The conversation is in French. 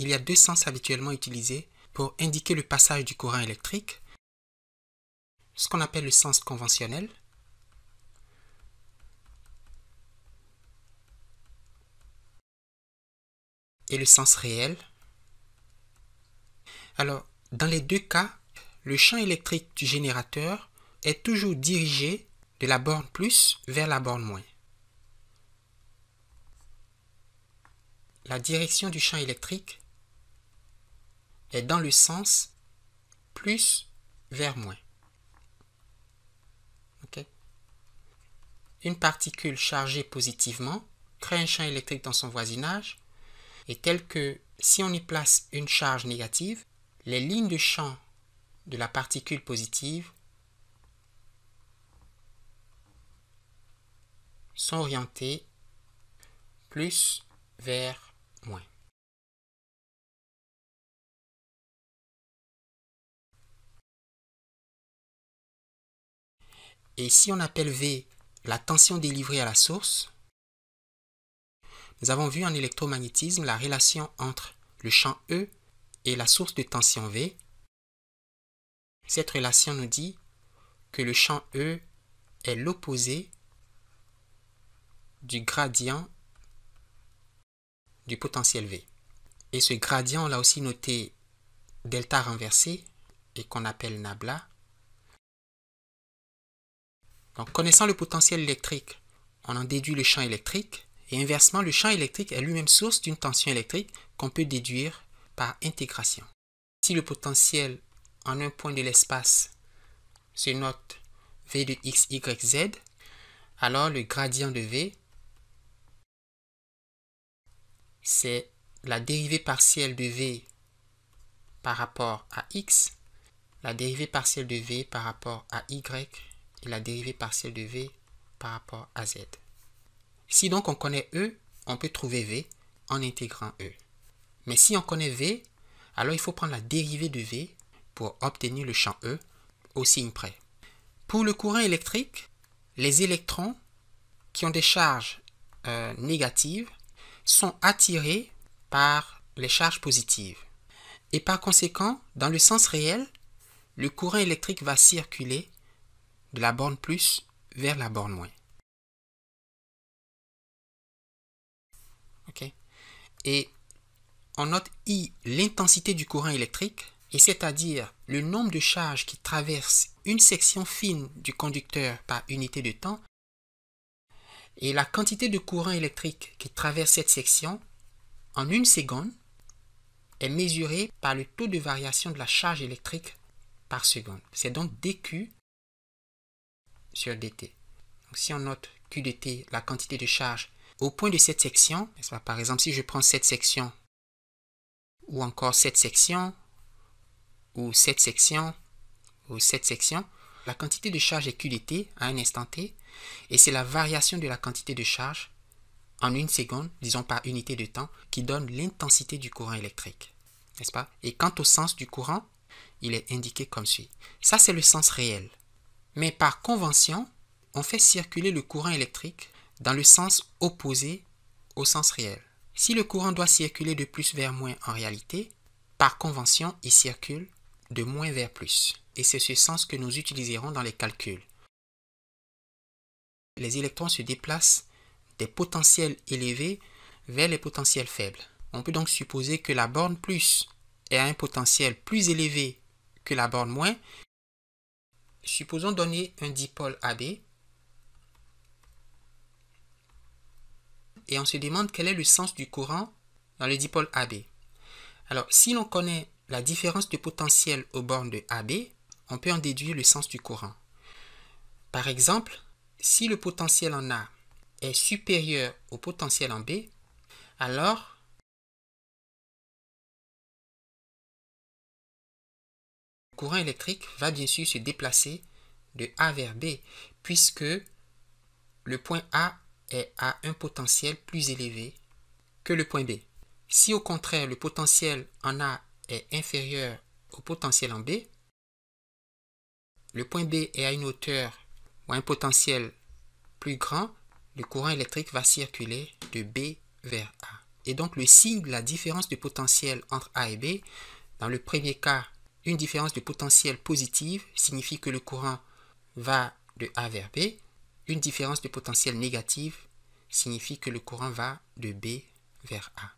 il y a deux sens habituellement utilisés pour indiquer le passage du courant électrique. Ce qu'on appelle le sens conventionnel et le sens réel. Alors, dans les deux cas, le champ électrique du générateur est toujours dirigé de la borne plus vers la borne moins. La direction du champ électrique est dans le sens plus vers moins. Okay? Une particule chargée positivement crée un champ électrique dans son voisinage et tel que si on y place une charge négative, les lignes de champ de la particule positive sont orientées plus vers moins. Et si on appelle V la tension délivrée à la source, nous avons vu en électromagnétisme la relation entre le champ E et la source de tension V. Cette relation nous dit que le champ E est l'opposé du gradient du potentiel V. Et ce gradient, on l'a aussi noté delta renversé et qu'on appelle nabla. Donc, connaissant le potentiel électrique, on en déduit le champ électrique. Et inversement, le champ électrique est lui-même source d'une tension électrique qu'on peut déduire par intégration. Si le potentiel en un point de l'espace se note V de x, y, z, alors le gradient de V, c'est la dérivée partielle de V par rapport à x, la dérivée partielle de V par rapport à y et la dérivée partielle de V par rapport à z. Si donc on connaît E, on peut trouver V en intégrant E. Mais si on connaît V, alors il faut prendre la dérivée de V pour obtenir le champ E au signe près. Pour le courant électrique, les électrons qui ont des charges négatives sont attirés par les charges positives. Et par conséquent, dans le sens réel, le courant électrique va circuler de la borne plus vers la borne moins. Okay? Et on note I, l'intensité du courant électrique, et c'est-à-dire le nombre de charges qui traversent une section fine du conducteur par unité de temps, et la quantité de courant électrique qui traverse cette section en une seconde est mesurée par le taux de variation de la charge électrique par seconde. C'est donc dQ sur dt. Donc si on note Q de t, la quantité de charge au point de cette section, par exemple si je prends cette section, ou encore cette section, ou cette section, ou cette section, la quantité de charge est Q de t à un instant t, et c'est la variation de la quantité de charge en une seconde, disons par unité de temps, qui donne l'intensité du courant électrique. N'est-ce pas? Et quant au sens du courant, il est indiqué comme suit. Ça, c'est le sens réel. Mais par convention, on fait circuler le courant électrique dans le sens opposé au sens réel. Si le courant doit circuler de plus vers moins en réalité, par convention, il circule de moins vers plus. Et c'est ce sens que nous utiliserons dans les calculs. Les électrons se déplacent des potentiels élevés vers les potentiels faibles. On peut donc supposer que la borne plus est à un potentiel plus élevé que la borne moins. Supposons donner un dipôle AB et on se demande quel est le sens du courant dans le dipôle AB. Alors, si l'on connaît la différence de potentiel aux bornes de AB, on peut en déduire le sens du courant. Par exemple, si le potentiel en A est supérieur au potentiel en B, alors le courant électrique va bien sûr se déplacer de A vers B, puisque le point A est à un potentiel plus élevé que le point B. Si au contraire le potentiel en A est inférieur au potentiel en B, le point B est à une hauteur ou à un potentiel plus grand, le courant électrique va circuler de B vers A. est donc le signe de la différence de potentiel entre A et B. Dans le premier cas, une différence de potentiel positive signifie que le courant va de A vers B. Une différence de potentiel négative signifie que le courant va de B vers A.